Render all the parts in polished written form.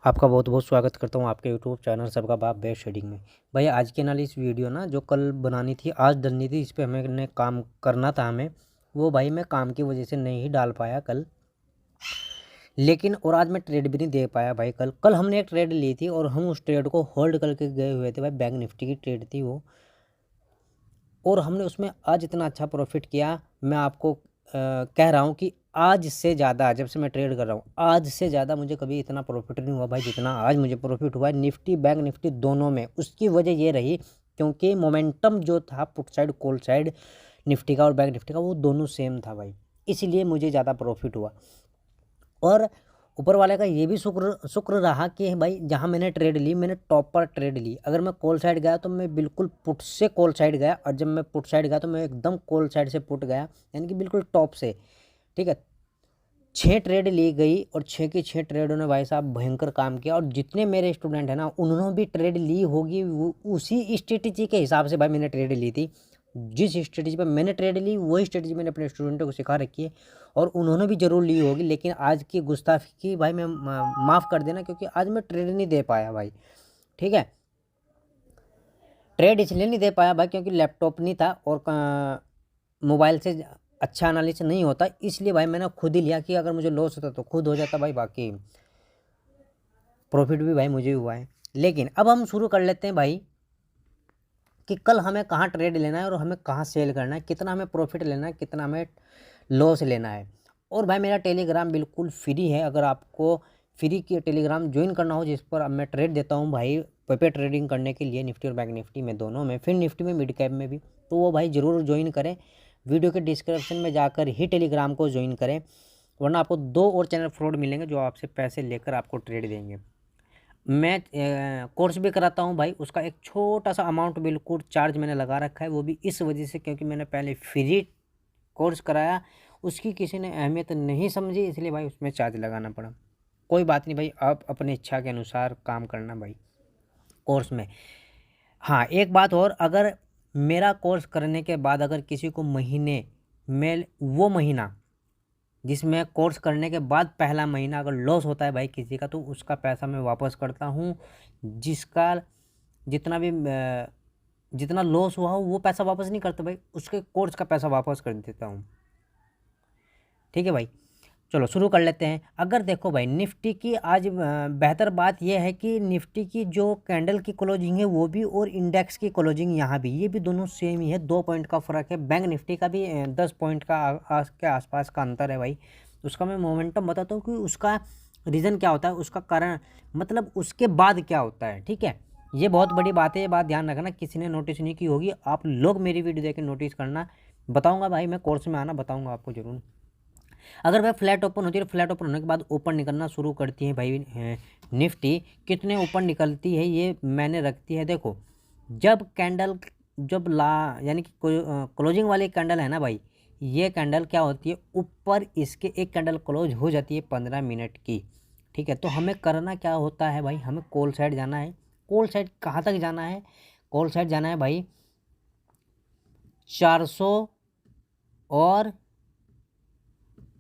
आपका बहुत बहुत स्वागत करता हूँ आपके यूट्यूब चैनल सबका बाप बेस्ट शेडिंग में। भाई आज के नाल इस वीडियो ना जो कल बनानी थी आज डलनी थी, इस पे हमें काम करना था वो भाई मैं काम की वजह से नहीं डाल पाया कल। लेकिन और आज मैं ट्रेड भी नहीं दे पाया भाई। कल हमने एक ट्रेड ली थी और हम उस ट्रेड को होल्ड करके गए हुए थे भाई। बैंक निफ्टी की ट्रेड थी वो, और हमने उसमें आज इतना अच्छा प्रॉफिट किया। मैं आपको कह रहा हूँ कि आज से ज़्यादा, जब से मैं ट्रेड कर रहा हूँ आज से ज़्यादा मुझे कभी इतना प्रॉफिट नहीं हुआ भाई जितना आज मुझे प्रॉफिट हुआ है निफ्टी बैंक निफ्टी दोनों में। उसकी वजह ये रही क्योंकि मोमेंटम जो था put side call side Nifty का और बैंक निफ्टी का वो दोनों सेम था भाई, इसलिए मुझे ज़्यादा प्रॉफिट हुआ। और ऊपर वाले का ये भी शुक्र शुक्र रहा कि भाई जहाँ मैंने ट्रेड ली मैंने टॉप पर ट्रेड ली। अगर मैं कॉल साइड गया तो मैं बिल्कुल पुट से कॉल साइड गया, और जब मैं पुट साइड गया तो मैं एकदम कॉल साइड से पुट गया, यानी कि बिल्कुल टॉप से। ठीक है, 6 ट्रेड ली गई और 6 की 6 ट्रेडों ने भाई साहब भयंकर काम किया। और जितने मेरे स्टूडेंट हैं ना उन्होंने भी ट्रेड ली होगी उसी स्ट्रेटेजी के हिसाब से भाई मैंने ट्रेड ली थी। जिस स्ट्रेटेजी पर मैंने ट्रेड ली वही स्ट्रेटेजी मैंने अपने स्टूडेंटों को सिखा रखी है और उन्होंने भी ज़रूर ली होगी। लेकिन आज की गुस्ताखी भाई मैं माफ़ कर देना, क्योंकि आज मैं ट्रेड नहीं दे पाया भाई। ठीक है, ट्रेड इसलिए नहीं दे पाया भाई क्योंकि लैपटॉप नहीं था और मोबाइल से अच्छा एनालिसिस नहीं होता, इसलिए भाई मैंने खुद ही लिया कि अगर मुझे लॉस होता तो खुद हो जाता भाई, बाकी प्रॉफिट भी भाई मुझे हुआ है। लेकिन अब हम शुरू कर लेते हैं भाई कि कल हमें कहाँ ट्रेड लेना है और हमें कहाँ सेल करना है, कितना हमें प्रॉफिट लेना है, कितना हमें लॉस लेना है। और भाई मेरा टेलीग्राम बिल्कुल फ्री है, अगर आपको फ्री की टेलीग्राम ज्वाइन करना हो जिस पर अब मैं ट्रेड देता हूँ भाई पेपर ट्रेडिंग करने के लिए निफ्टी और बैंक निफ्टी में दोनों में, फिर निफ्टी में मिड कैप में भी, तो वो भाई ज़रूर ज्वाइन करें। वीडियो के डिस्क्रिप्शन में जाकर ही टेलीग्राम को ज्वाइन करें, वरना आपको 2 और चैनल फ्रॉड मिलेंगे जो आपसे पैसे लेकर आपको ट्रेड देंगे। मैं कोर्स भी कराता हूँ भाई, उसका एक छोटा सा अमाउंट बिल्कुल चार्ज मैंने लगा रखा है, वो भी इस वजह से क्योंकि मैंने पहले फ्री कोर्स कराया, उसकी किसी ने अहमियत नहीं समझी, इसलिए भाई उसमें चार्ज लगाना पड़ा। कोई बात नहीं भाई, आप अपनी इच्छा के अनुसार काम करना भाई कोर्स में। हाँ एक बात और, अगर मेरा कोर्स करने के बाद अगर किसी को महीने में वो महीना जिसमें कोर्स करने के बाद पहला महीना अगर लॉस होता है भाई किसी का, तो उसका पैसा मैं वापस करता हूँ। जिसका जितना भी जितना लॉस हुआ हो वो पैसा वापस नहीं करता भाई, उसके कोर्स का पैसा वापस कर देता हूँ। ठीक है भाई, चलो शुरू कर लेते हैं। अगर देखो भाई निफ्टी की आज बेहतर बात यह है कि निफ्टी की जो कैंडल की क्लोजिंग है वो भी, और इंडेक्स की क्लोजिंग यहाँ भी, ये भी दोनों सेम ही है, 2 पॉइंट का फ़र्क है। बैंक निफ्टी का भी 10 पॉइंट का के आसपास का अंतर है भाई। उसका मैं मोमेंटम बताता हूँ कि उसका रीज़न क्या होता है, उसका कारण मतलब उसके बाद क्या होता है। ठीक है, ये बहुत बड़ी बात है, ये बात ध्यान रखना, किसी ने नोटिस नहीं की होगी, आप लोग मेरी वीडियो देख के नोटिस करना। बताऊँगा भाई, मैं कोर्स में आना बताऊँगा आपको ज़रूर। अगर भाई फ्लैट ओपन होती है, फ्लैट ओपन होने के बाद ऊपर निकलना शुरू करती है भाई निफ्टी, कितने ऊपर निकलती है ये मैंने रखती है। देखो जब कैंडल जब यानी कि क्लोजिंग वाली कैंडल है ना भाई, ये कैंडल क्या होती है, ऊपर इसके एक कैंडल क्लोज हो जाती है 15 मिनट की। ठीक है, तो हमें करना क्या होता है भाई, हमें कॉल साइड जाना है। कॉल साइड कहाँ तक जाना है, कॉल साइड जाना है भाई 400 और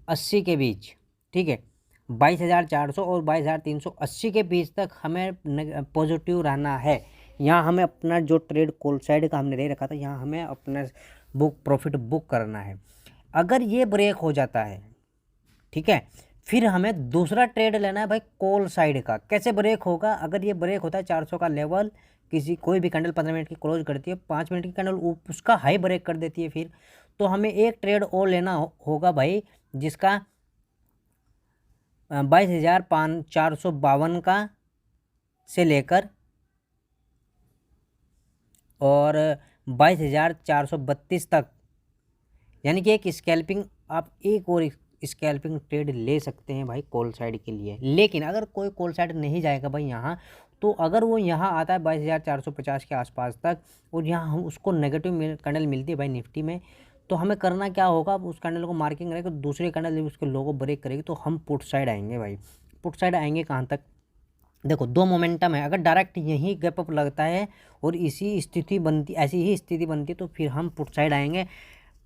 80 के बीच। ठीक है, 22,400 और 22,380 के बीच तक हमें पॉजिटिव रहना है। यहाँ हमें अपना जो ट्रेड कॉल साइड का हमने ले रखा था, यहाँ हमें अपना प्रॉफिट बुक करना है। अगर ये ब्रेक हो जाता है, ठीक है, फिर हमें दूसरा ट्रेड लेना है भाई कॉल साइड का। कैसे ब्रेक होगा, अगर ये ब्रेक होता है 400 का लेवल, कोई भी कैंडल 15 मिनट की क्लोज करती है, 5 मिनट की कैंडल उसका हाई ब्रेक कर देती है, फिर तो हमें एक ट्रेड और लेना होगा भाई जिसका 22,452 का से लेकर और 22,432 तक, यानी कि एक स्कैल्पिंग, आप एक और स्कैल्पिंग ट्रेड ले सकते हैं भाई कॉल साइड के लिए। लेकिन अगर कोई कॉल साइड नहीं जाएगा भाई यहाँ, तो अगर वो यहाँ आता है 22,450 के आसपास तक और यहाँ हम उसको नेगेटिव कैंडल मिलती है भाई निफ्टी में, तो हमें करना क्या होगा, उस कैंडल को मार्किंग करेगा, दूसरे कैंडल उसके लोगो ब्रेक करेगी तो हम पुट साइड आएंगे भाई। पुट साइड आएंगे कहाँ तक, देखो 2 मोमेंटम है, अगर डायरेक्ट यहीं गैप अप लगता है और इसी स्थिति बनती, ऐसी ही स्थिति बनती है, तो फिर हम पुट साइड आएंगे।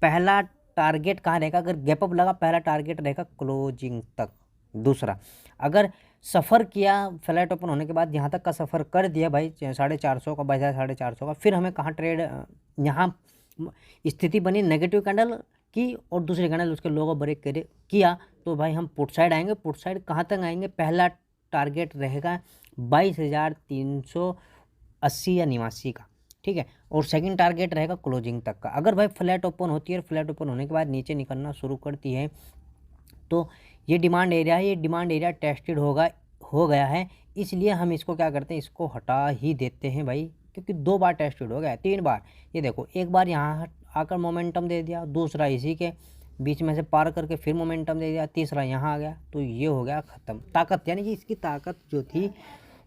पहला टारगेट कहाँ रहेगा, अगर गैप अप लगा पहला टारगेट रहेगा क्लोजिंग तक। दूसरा, अगर सफ़र किया, फ्लैट ओपन होने के बाद यहाँ तक का सफ़र कर दिया भाई 450 का, बजाय 450 का, फिर हमें कहाँ ट्रेड, यहाँ स्थिति बनी नेगेटिव कैंडल की और दूसरी कैंडल उसके लो को ब्रेक किया, तो भाई हम पुट साइड आएंगे। पुट साइड कहाँ तक आएंगे, पहला टारगेट रहेगा 22,380 या 89 का, ठीक है, और सेकंड टारगेट रहेगा क्लोजिंग तक का। अगर भाई फ्लैट ओपन होती है और फ्लैट ओपन होने के बाद नीचे निकलना शुरू करती है तो ये डिमांड एरिया है, ये डिमांड एरिया टेस्टेड हो गया है, इसलिए हम इसको क्या करते हैं, इसको हटा ही देते हैं भाई, क्योंकि 2 बार टेस्टेड हो गया है, 3 बार। ये देखो, एक बार यहाँ आकर मोमेंटम दे दिया, दूसरा इसी के बीच में से पार करके फिर मोमेंटम दे दिया, तीसरा यहाँ आ गया, तो ये हो गया ख़त्म। ताकत यानी कि इसकी ताकत जो थी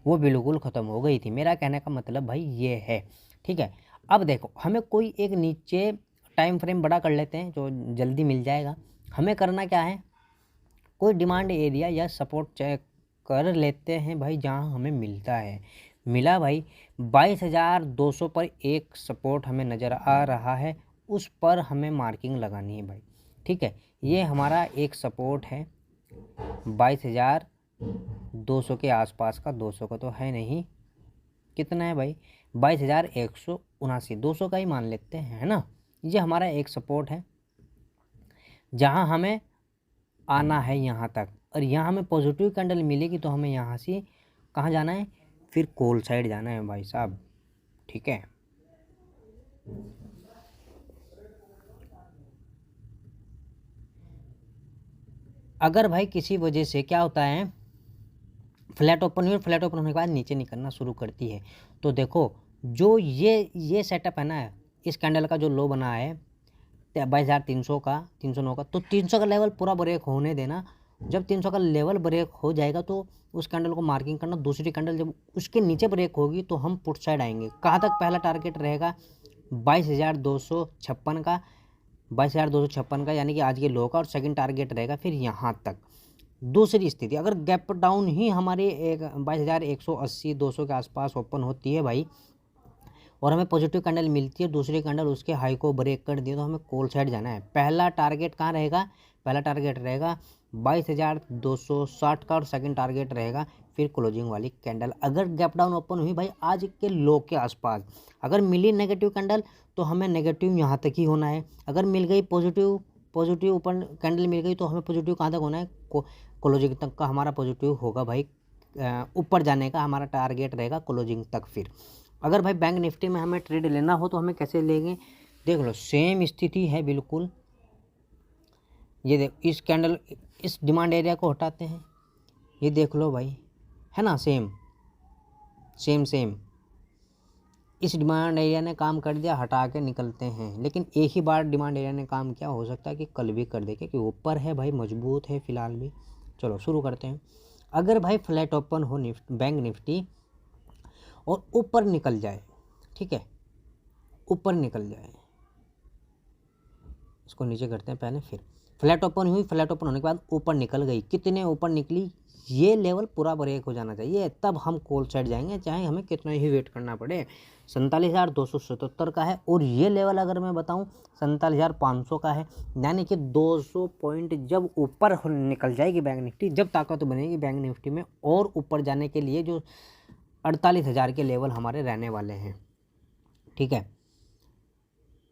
वो बिल्कुल ख़त्म हो गई थी। मेरा कहने का मतलब भाई ये है, ठीक है। अब देखो, हमें कोई एक नीचे टाइम फ्रेम बड़ा कर लेते हैं जो जल्दी मिल जाएगा। हमें करना क्या है, कोई डिमांड एरिया या सपोर्ट चेक कर लेते हैं भाई जहां हमें मिलता है। मिला भाई 22,200 पर एक सपोर्ट हमें नज़र आ रहा है, उस पर हमें मार्किंग लगानी है भाई, ठीक है। ये हमारा एक सपोर्ट है 22,200 के आसपास का, 200 का तो है नहीं, कितना है भाई 22,179, 200 का ही मान लेते हैं, है ना। ये हमारा एक सपोर्ट है जहां हमें आना है यहाँ तक, और यहाँ हमें पॉजिटिव कैंडल मिलेगी तो हमें यहाँ से कहाँ जाना है, फिर कॉल साइड जाना है भाई साहब, ठीक है। अगर भाई किसी वजह से क्या होता है, फ्लैट ओपन हुई, फ्लैट ओपन होने के बाद नीचे निकलना शुरू करती है, तो देखो जो ये सेटअप है ना, इस कैंडल का जो लो बना है 22,300 का, 309 का, तो 300 का लेवल पूरा ब्रेक होने देना। जब 300 का लेवल ब्रेक हो जाएगा तो उस कैंडल को मार्किंग करना, दूसरी कैंडल जब उसके नीचे ब्रेक होगी तो हम पुट साइड आएंगे। कहाँ तक, पहला टारगेट रहेगा 22,256 का, 22,256 का यानी कि आज के लो का, और सेकंड टारगेट रहेगा फिर यहाँ तक। दूसरी स्थिति, अगर गैप डाउन ही हमारी 22,180 200 के आसपास ओपन होती है भाई, और हमें पॉजिटिव कैंडल मिलती है, दूसरी कैंडल उसके हाई को ब्रेक कर दिए, तो हमें कॉल साइड जाना है। पहला टारगेट कहाँ रहेगा, पहला टारगेट रहेगा 22,260 का, और सेकंड टारगेट रहेगा फिर क्लोजिंग वाली कैंडल। अगर गैप डाउन ओपन हुई भाई आज के लो के आसपास, अगर मिली नेगेटिव कैंडल तो हमें नेगेटिव यहाँ तक ही होना है। अगर मिल गई पॉजिटिव ऊपर कैंडल मिल गई तो हमें पॉजिटिव कहाँ तक होना है, क्लोजिंग तक का हमारा पॉजिटिव होगा भाई, ऊपर जाने का हमारा टारगेट रहेगा क्लोजिंग तक। फिर अगर भाई बैंक निफ्टी में हमें ट्रेड लेना हो तो हमें कैसे लेंगे, देख लो सेम स्थिति है बिल्कुल। ये देख, इस कैंडल इस डिमांड एरिया को हटाते हैं, ये देख लो भाई, है ना, सेम इस डिमांड एरिया ने काम कर दिया, हटा के निकलते हैं। लेकिन एक ही बार डिमांड एरिया ने काम किया, हो सकता है कि कल भी कर दे, क्योंकि ऊपर है भाई, मजबूत है फिलहाल भी। चलो शुरू करते हैं। अगर भाई फ्लैट ओपन हो बैंक निफ्टी और ऊपर निकल जाए, ठीक है, ऊपर निकल जाए, इसको नीचे करते हैं पहले, फिर फ्लैट ओपन हुई, फ्लैट ओपन होने के बाद ऊपर निकल गई, कितने ऊपर निकली, ये लेवल पूरा ब्रेक हो जाना चाहिए, तब हम कॉल साइड जाएंगे, चाहे हमें कितना ही वेट करना पड़े। 47,277 का है, और ये लेवल अगर मैं बताऊं 47,500 का है, यानी कि 200 पॉइंट जब ऊपर निकल जाएगी बैंक निफ्टी, जब ताकत बनेगी बैंक निफ्टी में और ऊपर जाने के लिए, जो 48,000 के लेवल हमारे रहने वाले हैं, ठीक है।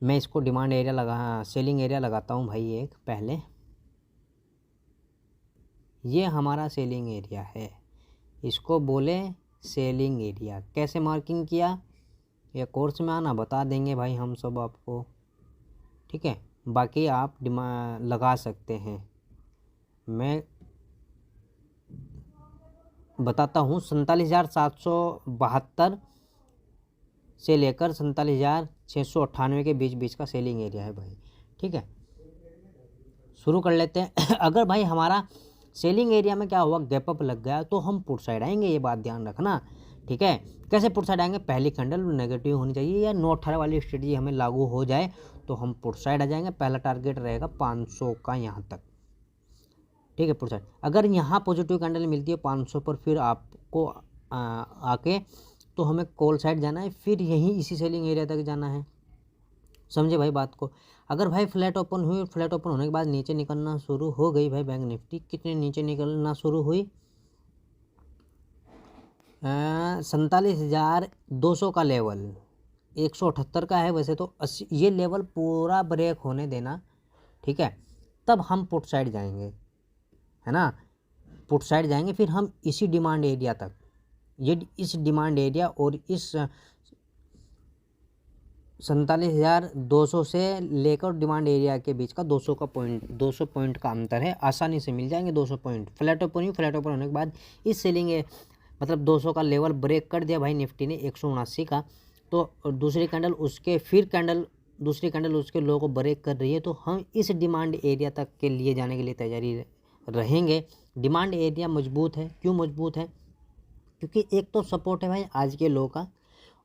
मैं इसको डिमांड एरिया सेलिंग एरिया लगाता हूँ भाई एक पहले, ये हमारा सेलिंग एरिया है, इसको बोले सेलिंग एरिया। कैसे मार्किंग किया, ये कोर्स में आना बता देंगे भाई हम सब आपको, ठीक है, बाकी आप लगा सकते हैं, मैं बताता हूँ। 47,772 से लेकर 47,698 के बीच का सेलिंग एरिया है भाई, ठीक है। शुरू कर लेते हैं। अगर भाई हमारा सेलिंग एरिया में क्या हुआ, गैप अप लग गया, तो हम पुट साइड आएंगे, ये बात ध्यान रखना, ठीक है। कैसे पुट साइड आएंगे, पहली कैंडल नेगेटिव होनी चाहिए या 9/18 वाली स्ट्रेटजी हमें लागू हो जाए तो हम पुट साइड आ जाएंगे। पहला टारगेट रहेगा 500 का यहाँ तक, ठीक है, पुट साइड। अगर यहाँ पॉजिटिव कैंडल मिलती है 500 पर, फिर आपको आके तो हमें कॉल साइड जाना है, फिर यहीं इसी सेलिंग एरिया तक जाना है, समझे भाई बात को। अगर भाई फ्लैट ओपन हुई, फ्लैट ओपन होने के बाद नीचे निकलना शुरू हो गई भाई बैंक निफ्टी, कितने नीचे निकलना शुरू हुई, 47,200 का लेवल 178 का है वैसे तो 80, ये लेवल पूरा ब्रेक होने देना, ठीक है, तब हम पुट साइड जाएंगे, है ना, पुट साइड जाएंगे। फिर हम इसी डिमांड एरिया तक, ये इस डिमांड एरिया और इस 47,200 से लेकर डिमांड एरिया के बीच का 200 पॉइंट का अंतर है, आसानी से मिल जाएंगे 200 पॉइंट। फ्लैट ओपन होने के बाद इस सेलिंग मतलब 200 का लेवल ब्रेक कर दिया भाई निफ्टी ने 179 का, तो दूसरी कैंडल उसके लो को ब्रेक कर रही है, तो हम इस डिमांड एरिया तक के लिए जाने के लिए तैयारी रहेंगे। डिमांड एरिया मजबूत है, क्यों मजबूत है, क्योंकि एक तो सपोर्ट है भाई आज के लो का,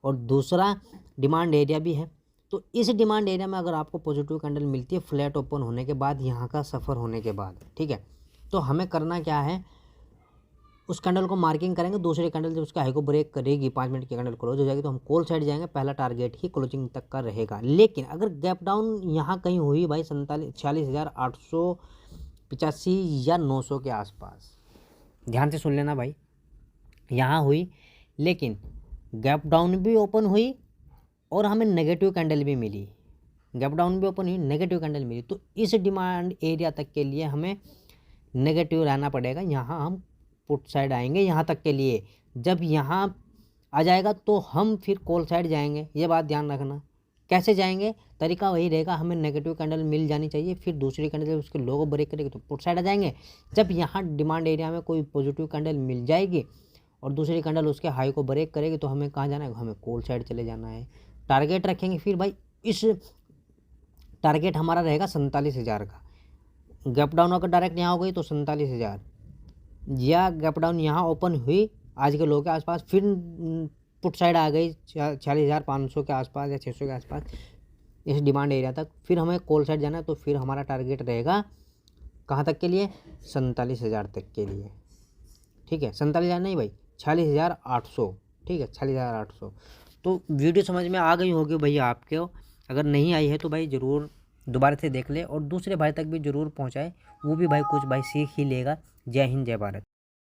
और दूसरा डिमांड एरिया भी है। तो इस डिमांड एरिया में अगर आपको पॉजिटिव कैंडल मिलती है फ्लैट ओपन होने के बाद, यहाँ का सफ़र होने के बाद, ठीक है, तो हमें करना क्या है, उस कैंडल को मार्किंग करेंगे, दूसरी कैंडल जब उसका हाई को ब्रेक करेगी 5 मिनट की कैंडल क्लोज हो जाएगी तो हम कॉल साइड जाएंगे, पहला टारगेट ही क्लोजिंग तक का रहेगा। लेकिन अगर गैप डाउन यहाँ कहीं हुई भाई 46,885 या 900 के आसपास, ध्यान से सुन लेना भाई, यहाँ हुई लेकिन गैप डाउन भी ओपन हुई और हमें नेगेटिव कैंडल भी मिली, गैप डाउन भी ओपन हुई, नेगेटिव कैंडल मिली, तो इस डिमांड एरिया तक के लिए हमें नेगेटिव रहना पड़ेगा, यहाँ हम पुट साइड आएंगे यहाँ तक के लिए। जब यहाँ आ जाएगा तो हम फिर कॉल साइड जाएंगे, ये बात ध्यान रखना। कैसे जाएंगे, तरीका वही रहेगा, हमें नेगेटिव कैंडल मिल जानी चाहिए, फिर दूसरी कैंडल जब उसके लो को ब्रेक करेगी तो पुट साइड आ जाएंगे। जब यहाँ डिमांड एरिया में कोई पॉजिटिव कैंडल मिल जाएगी और दूसरी कैंडल उसके हाई को ब्रेक करेगी तो हमें कहाँ जाना है, हमें कॉल साइड चले जाना है। टारगेट रखेंगे फिर भाई, इस टारगेट हमारा रहेगा 47,000 का। गैप डाउन अगर डायरेक्ट यहाँ हो गई तो 47,000, या गैप डाउन यहाँ ओपन हुई आज के लो के आसपास, फिर पुट साइड आ गई 46,500 के आसपास या 600 के आसपास इस डिमांड एरिया तक, फिर हमें कॉल साइड जाना है, तो फिर हमारा टारगेट रहेगा कहाँ तक के लिए, 47,000 तक के लिए, ठीक है, 47,000 नहीं भाई 46,800, ठीक है, 46,800। तो वीडियो समझ में आ गई होगी भैया आपके, अगर नहीं आई है तो भाई ज़रूर दोबारा से देख ले और दूसरे भाई तक भी ज़रूर पहुँचाए, वो भी भाई कुछ भाई सीख ही लेगा। जय हिंद, जय भारत।